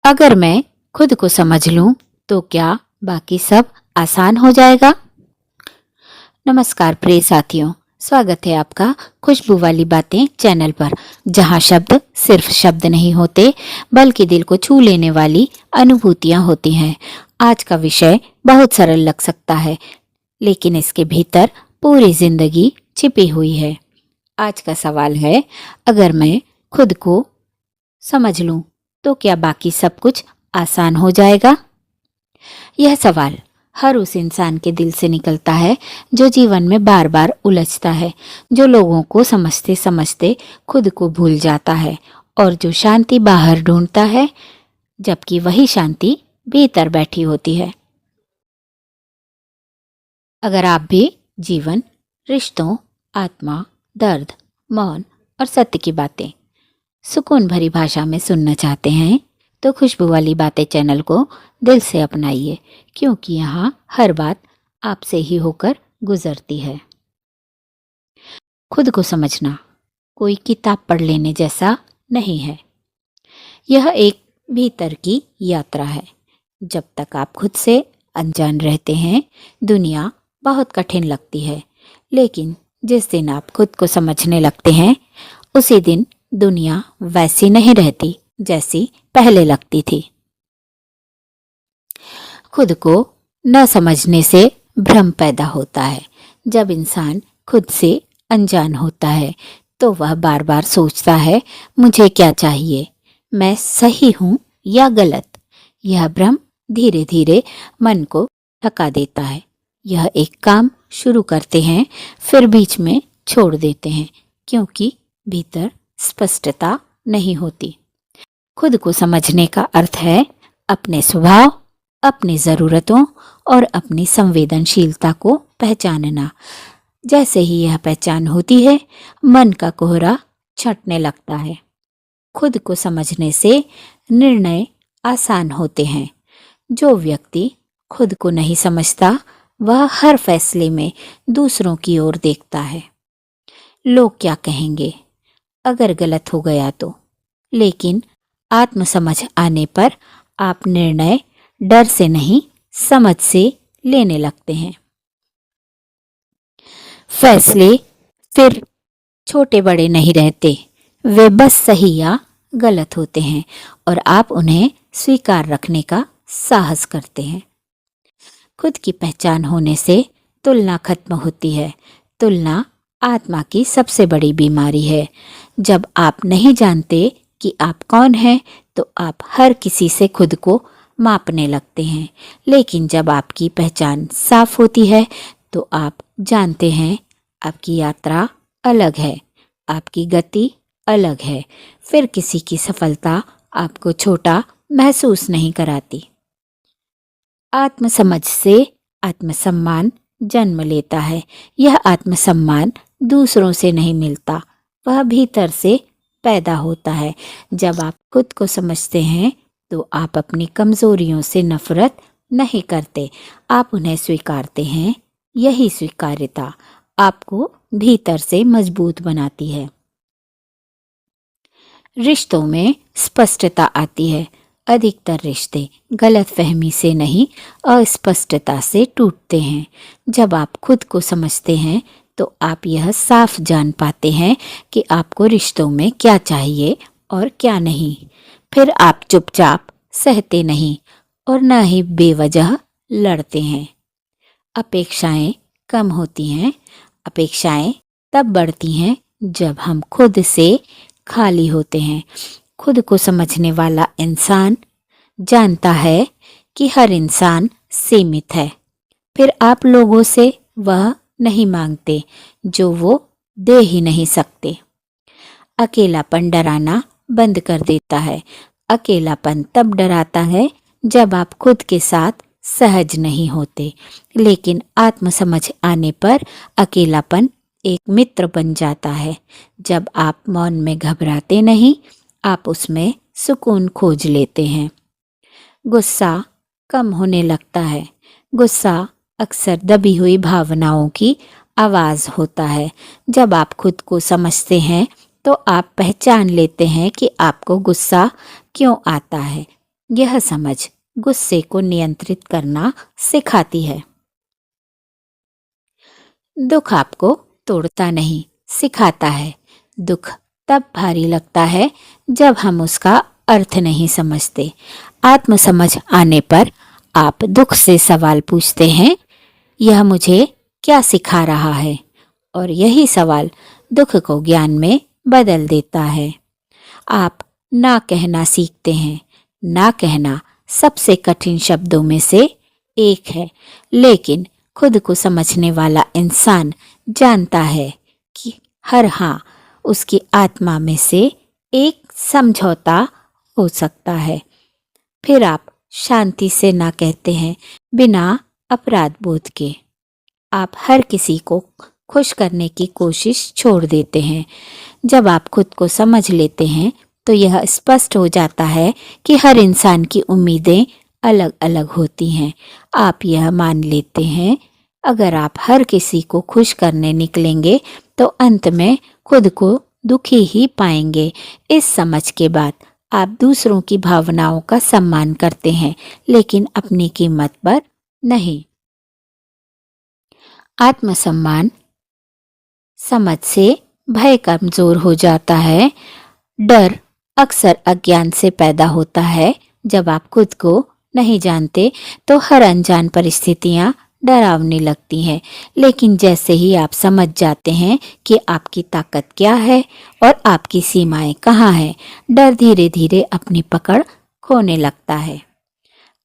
अगर मैं खुद को समझ लूं तो क्या बाकी सब आसान हो जाएगा। नमस्कार प्रिय साथियों, स्वागत है आपका खुशबू वाली बातें चैनल पर, जहां शब्द सिर्फ शब्द नहीं होते बल्कि दिल को छू लेने वाली अनुभूतियां होती हैं। आज का विषय बहुत सरल लग सकता है, लेकिन इसके भीतर पूरी जिंदगी छिपी हुई है। आज का सवाल है, अगर मैं खुद को समझ लूं तो क्या बाकी सब कुछ आसान हो जाएगा। यह सवाल हर उस इंसान के दिल से निकलता है जो जीवन में बार बार उलझता है, जो लोगों को समझते समझते खुद को भूल जाता है और जो शांति बाहर ढूंढता है जबकि वही शांति भीतर बैठी होती है। अगर आप भी जीवन, रिश्तों, आत्मा, दर्द, मौन और सत्य की बातें सुकून भरी भाषा में सुनना चाहते हैं तो खुशबू वाली बातें चैनल को दिल से अपनाइए, क्योंकि यहाँ हर बात आपसे ही होकर गुजरती है। खुद को समझना कोई किताब पढ़ लेने जैसा नहीं है। यह एक भीतर की यात्रा है। जब तक आप खुद से अनजान रहते हैं, दुनिया बहुत कठिन लगती है, लेकिन जिस दिन आप खुद को समझने लगते हैं, उसी दिन दुनिया वैसी नहीं रहती जैसी पहले लगती थी। खुद को न समझने से भ्रम पैदा होता है। जब इंसान खुद से अनजान होता है तो वह बार बार सोचता है, मुझे क्या चाहिए, मैं सही हूं या गलत। यह भ्रम धीरे धीरे मन को थका देता है। यह एक काम शुरू करते हैं फिर बीच में छोड़ देते हैं, क्योंकि भीतर स्पष्टता नहीं होती। खुद को समझने का अर्थ है अपने स्वभाव, अपनी ज़रूरतों और अपनी संवेदनशीलता को पहचानना। जैसे ही यह पहचान होती है, मन का कोहरा छंटने लगता है। खुद को समझने से निर्णय आसान होते हैं। जो व्यक्ति खुद को नहीं समझता, वह हर फैसले में दूसरों की ओर देखता है। लोग क्या कहेंगे अगर गलत हो गया तो। लेकिन आत्मसमझ आने पर आप निर्णय डर से नहीं, समझ से लेने लगते हैं। फैसले फिर छोटे बड़े नहीं रहते, वे बस सही या गलत होते हैं और आप उन्हें स्वीकार रखने का साहस करते हैं। खुद की पहचान होने से तुलना खत्म होती है। तुलना आत्मा की सबसे बड़ी बीमारी है। जब आप नहीं जानते कि आप कौन हैं, तो आप हर किसी से खुद को मापने लगते हैं। लेकिन जब आपकी पहचान साफ होती है तो आप जानते हैं आपकी यात्रा अलग है, आपकी गति अलग है। फिर किसी की सफलता आपको छोटा महसूस नहीं कराती। आत्मसमझ से आत्मसम्मान जन्म लेता है। यह आत्मसम्मान दूसरों से नहीं मिलता, वह भीतर से पैदा होता है। जब आप खुद को समझते हैं तो आप अपनी कमजोरियों से नफरत नहीं करते, आप उन्हें स्वीकारते हैं। यही स्वीकार्यता आपको भीतर से मजबूत बनाती है। रिश्तों में स्पष्टता आती है। अधिकतर रिश्ते गलतफहमी से नहीं, अस्पष्टता से टूटते हैं। जब आप खुद को समझते हैं तो आप यह साफ जान पाते हैं कि आपको रिश्तों में क्या चाहिए और क्या नहीं। फिर आप चुपचाप सहते नहीं और न ही बेवजह लड़ते हैं। अपेक्षाएं कम होती हैं। अपेक्षाएं तब बढ़ती हैं जब हम खुद से खाली होते हैं। खुद को समझने वाला इंसान जानता है कि हर इंसान सीमित है। फिर आप लोगों से वह नहीं मांगते जो वो दे ही नहीं सकते। अकेलापन डराना बंद कर देता है। अकेलापन तब डराता है जब आप खुद के साथ सहज नहीं होते। लेकिन आत्मसमझ आने पर अकेलापन एक मित्र बन जाता है। जब आप मौन में घबराते नहीं, आप उसमें सुकून खोज लेते हैं। गुस्सा कम होने लगता है। गुस्सा अक्सर दबी हुई भावनाओं की आवाज़ होता है। जब आप खुद को समझते हैं तो आप पहचान लेते हैं कि आपको गुस्सा क्यों आता है। यह समझ गुस्से को नियंत्रित करना सिखाती है। दुख आपको तोड़ता नहीं, सिखाता है। दुख तब भारी लगता है जब हम उसका अर्थ नहीं समझते। आत्म समझ आने पर आप दुख से सवाल पूछते हैं, यह मुझे क्या सिखा रहा है? और यही सवाल दुख को ज्ञान में बदल देता है। आप ना कहना सीखते हैं। ना कहना सबसे कठिन शब्दों में से एक है, लेकिन खुद को समझने वाला इंसान जानता है कि हर हाँ उसकी आत्मा में से एक समझौता हो सकता है। फिर आप शांति से ना कहते हैं, बिना अपराध बोध के। आप हर किसी को खुश करने की कोशिश छोड़ देते हैं। जब आप खुद को समझ लेते हैं तो यह स्पष्ट हो जाता है कि हर इंसान की उम्मीदें अलग अलग होती हैं। आप यह मान लेते हैं, अगर आप हर किसी को खुश करने निकलेंगे तो अंत में खुद को दुखी ही पाएंगे। इस समझ के बाद आप दूसरों की भावनाओं का सम्मान करते हैं, लेकिन अपनी कीमत पर नहीं। आत्मसम्मान समझ से भय कमजोर हो जाता है। डर अक्सर अज्ञान से पैदा होता है। जब आप खुद को नहीं जानते तो हर अनजान परिस्थितियां डरावनी लगती हैं, लेकिन जैसे ही आप समझ जाते हैं कि आपकी ताकत क्या है और आपकी सीमाएं कहाँ हैं, डर धीरे धीरे अपनी पकड़ खोने लगता है।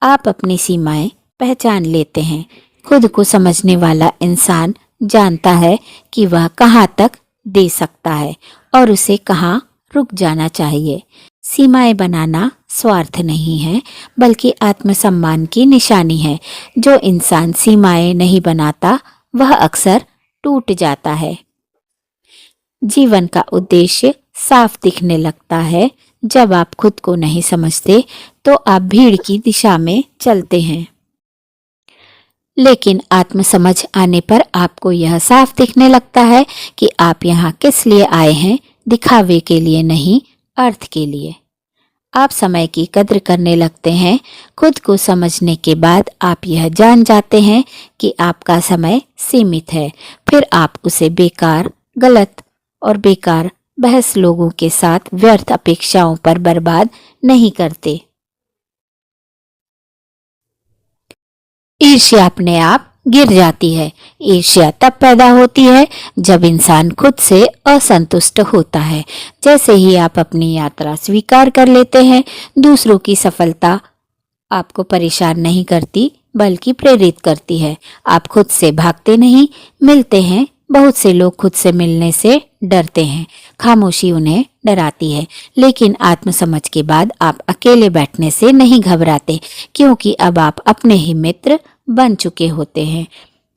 आप अपनी सीमाएं पहचान लेते हैं। खुद को समझने वाला इंसान जानता है कि वह कहाँ तक दे सकता है और उसे कहाँ रुक जाना चाहिए। सीमाएं बनाना स्वार्थ नहीं है, बल्कि आत्मसम्मान की निशानी है। जो इंसान सीमाएं नहीं बनाता वह अक्सर टूट जाता है। जीवन का उद्देश्य साफ दिखने लगता है। जब आप खुद को नहीं समझते तो आप भीड़ की दिशा में चलते हैं, लेकिन आत्मसमझ आने पर आपको यह साफ दिखने लगता है कि आप यहाँ किस लिए आए हैं, दिखावे के लिए नहीं, अर्थ के लिए। आप समय की कद्र करने लगते हैं। खुद को समझने के बाद आप यह जान जाते हैं कि आपका समय सीमित है। फिर आप उसे बेकार, गलत और बेकार बहस लोगों के साथ व्यर्थ अपेक्षाओं पर बर्बाद नहीं करते। ईर्ष्या अपने आप गिर जाती है। ईर्ष्या तब पैदा होती है जब इंसान खुद से असंतुष्ट होता है। जैसे ही आप अपनी यात्रा स्वीकार कर लेते हैं, दूसरों की सफलता आपको परेशान नहीं करती बल्कि प्रेरित करती है। आप खुद से भागते नहीं, मिलते हैं। बहुत से लोग खुद से मिलने से डरते हैं। खामोशी उन्हें डराती है, लेकिन आत्मसमझ के बाद आप अकेले बैठने से नहीं घबराते, क्योंकि अब आप अपने ही मित्र बन चुके होते हैं।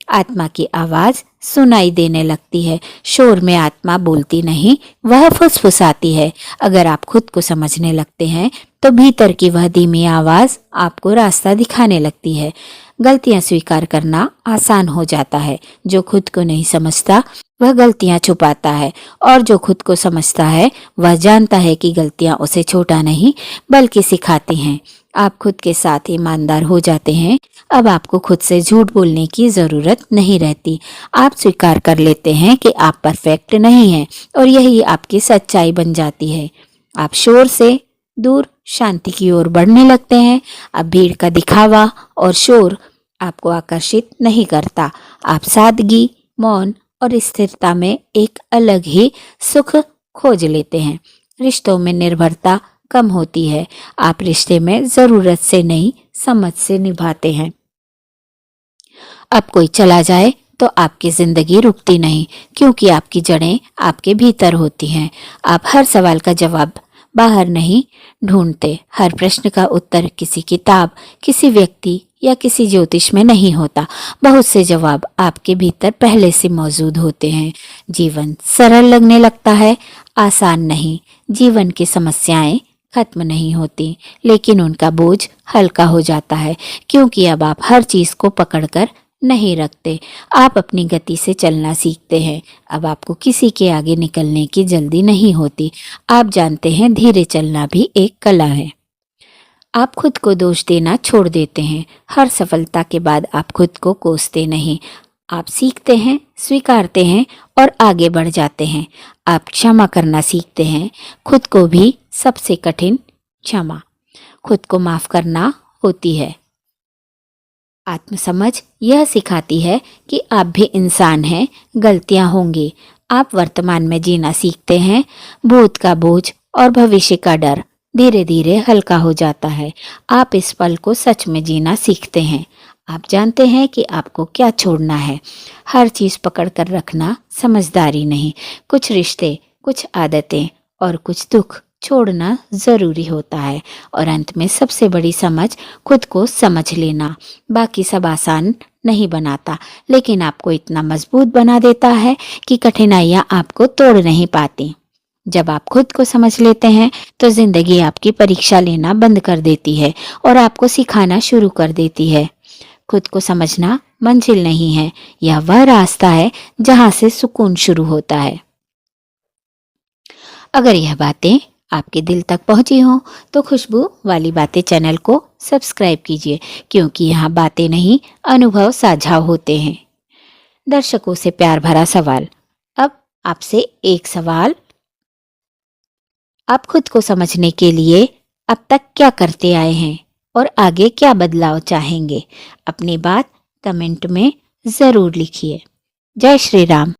आत्मा की आवाज सुनाई देने लगती है। शोर में आत्मा बोलती नहीं, वह फुसफुसाती है। अगर आप खुद को समझने लगते हैं तो भीतर की वह धीमी आवाज आपको रास्ता दिखाने लगती है। गलतियां स्वीकार करना आसान हो जाता है। जो खुद को नहीं समझता वह गलतियां छुपाता है, और जो खुद को समझता है वह जानता है कि गलतियां उसे छोटा नहीं बल्कि सिखाती हैं। आप खुद के साथ ईमानदार हो जाते हैं। अब आपको खुद से झूठ बोलने की जरूरत नहीं रहती। आप स्वीकार कर लेते हैं कि आप परफेक्ट नहीं हैं, और यही आपकी सच्चाई बन जाती है। आप शोर से दूर शांति की ओर बढ़ने लगते हैं। अब भीड़ का दिखावा और शोर आपको आकर्षित नहीं करता। आप सादगी, मौन और स्थिरता में एक अलग ही सुख खोज लेते हैं। रिश्तों में निर्भरता कम होती है। आप रिश्ते में जरूरत से नहीं, समझ से निभाते हैं। अब कोई चला जाए तो आपकी जिंदगी रुकती नहीं, क्योंकि आपकी जड़ें आपके भीतर होती हैं। आप हर सवाल का जवाब बाहर नहीं ढूंढते। हर प्रश्न का उत्तर किसी किताब, किसी व्यक्ति या किसी ज्योतिष में नहीं होता। बहुत से जवाब आपके भीतर पहले से मौजूद होते हैं। जीवन सरल लगने लगता है, आसान नहीं। जीवन की समस्याएं खत्म नहीं होती, लेकिन उनका बोझ हल्का हो जाता है, क्योंकि अब आप हर चीज को पकड़कर नहीं रखते। आप अपनी गति से चलना सीखते हैं। अब आपको किसी के आगे निकलने की जल्दी नहीं होती। आप जानते हैं धीरे चलना भी एक कला है। आप खुद को दोष देना छोड़ देते हैं। हर सफलता के बाद आप खुद को कोसते नहीं, आप सीखते हैं, स्वीकारते हैं और आगे बढ़ जाते हैं। आप क्षमा करना सीखते हैं, खुद को भी। सबसे कठिन क्षमा खुद को माफ करना होती है। आत्मसमझ यह सिखाती है कि आप भी इंसान हैं, गलतियां होंगी। आप वर्तमान में जीना सीखते हैं। भूत का बोझ और भविष्य का डर धीरे धीरे हल्का हो जाता है। आप इस पल को सच में जीना सीखते हैं। आप जानते हैं कि आपको क्या छोड़ना है। हर चीज़ पकड़ कर रखना समझदारी नहीं। कुछ रिश्ते, कुछ आदतें और कुछ दुख छोड़ना ज़रूरी होता है। और अंत में सबसे बड़ी समझ खुद को समझ लेना। बाकी सब आसान नहीं बनाता, लेकिन आपको इतना मजबूत बना देता है कि कठिनाइयाँ आपको तोड़ नहीं पाती। जब आप खुद को समझ लेते हैं तो जिंदगी आपकी परीक्षा लेना बंद कर देती है और आपको सिखाना शुरू कर देती है। खुद को समझना मंजिल नहीं है, यह वह रास्ता है जहां से सुकून शुरू होता है। अगर यह बातें आपके दिल तक पहुंची हों तो खुशबू वाली बातें चैनल को सब्सक्राइब कीजिए, क्योंकि यहाँ बातें नहीं, अनुभव साझा होते हैं। दर्शकों से प्यार भरा सवाल। अब आपसे एक सवाल, आप खुद को समझने के लिए अब तक क्या करते आए हैं और आगे क्या बदलाव चाहेंगे? अपनी बात कमेंट में ज़रूर लिखिए। जय श्री राम।